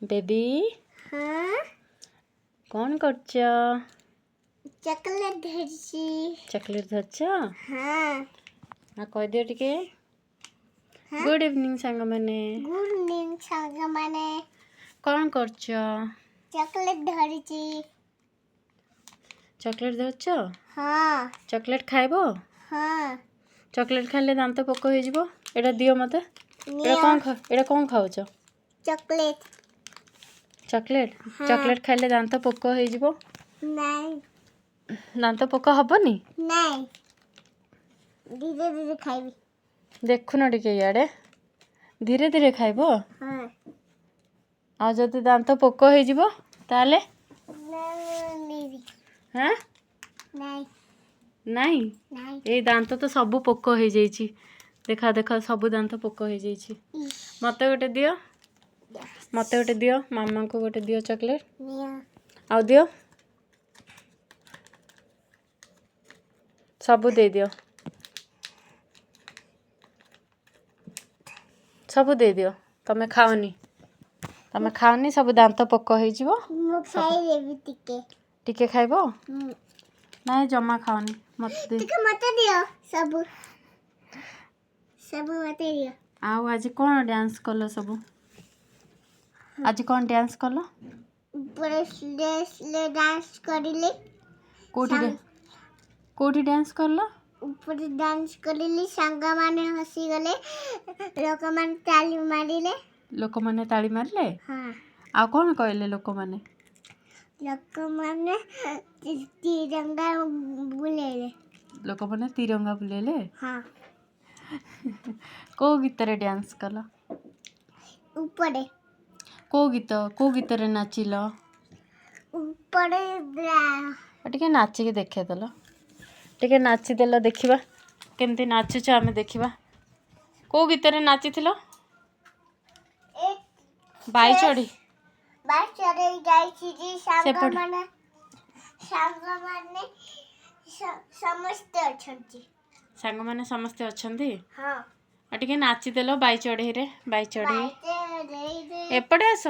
Baby हाँ कौन करछ? चॉकलेट धरছি चॉकलेट धरछ? हाँ हाँ कह दियो टिके। हाँ गुड इवनिंग सांग माने। गुड इवनिंग सांग माने। कौन करछ? चॉकलेट धरছি। चॉकलेट धरछ? हाँ चॉकलेट खाइबो? हाँ चॉकलेट खाइले दांत पोक हो जिवो। एटा दियो मते। एटा कौन खाउछ? चॉकलेट। चॉकलेट? हाँ। चॉकलेट खाइले दांत पोक हो जिवो। नहीं दांत पोक हबनी? नहीं धीरे धीरे खाइबी। देखुन टिके याडे। धीरे धीरे खाइबो। हाँ आ जदि दांत पोक हो जिवो ताले? नहीं हाँ नहीं नहीं नहीं ए दांत तो सब पोक हो जाइछि। देखा देखा सब दांत पोक हो जाइछि। मते गोटे दियो। मते गोटे दियो। मामा को गोटे दियो चॉकलेट। आउ दियो। सब दे दियो। सब दे दियो। तमे खाओनी। तमे खाओनी सब दांत पोक हो जिवो। मु खाई लेबी टिके। टिके खाइबो? नहीं जमा खाओनी। मत दे। टिके मते दियो सब। सब मते दियो। आउ आज कौन डांस कलो सब? आज कौन डांस कलो? ऊपर स्ले डांस करिले। कोठी डांस करलो? ऊपर डांस करिले सांगा माने हसी गले। लोक माने ताली मारिले। लोक माने ताली मारले? हाँ आ कौन कहले लोक माने? लोक माने तिरंगा बुलेले। लोक माने तिरंगा बुलेले? हाँ को गीत रे डांस कलो? ऊपर को गीत रे नाचिलो? ऊपर टिके नाची के देखे देलो। टिके नाची देलो देखिबा। केमती नाचुछ आमे देखिबा। को गीत रे नाची थिलो? बाई चढ़ी जाई जी सांगा माने समस्त अछंती। सांग माने समस्ते अछंती? हाँ टिके नाची देलो बाई चढ़ी रे। बाई चढ़ी बाई एपटे आस।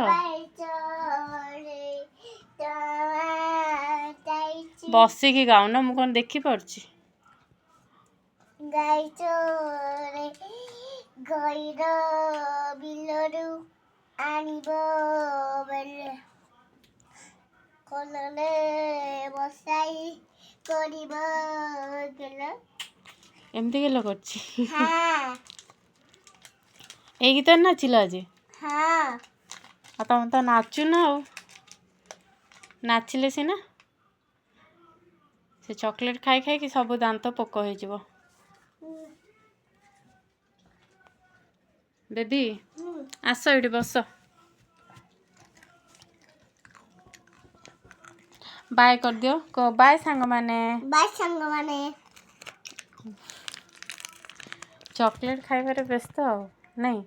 बसिकी गाउन मु कौन देखी पारछि। गाई चोरे गईर बिलरू आनिबो बेले कोलले बसाई करिबो गेलो। एमती गेलो करछि। हाँ ए गीत नाचिलो आज? हाँ आ तम तो नाचु ना हो। नाचिले सिना से चॉकलेट खाई खाई कि सब दांत पोक हो जिवो। बेबी आस एठी बस। बाय कर दियो। को बाय सांग माने। बाय सांग माने। चॉकलेट खाइबारे व्यस्त हो नहीं?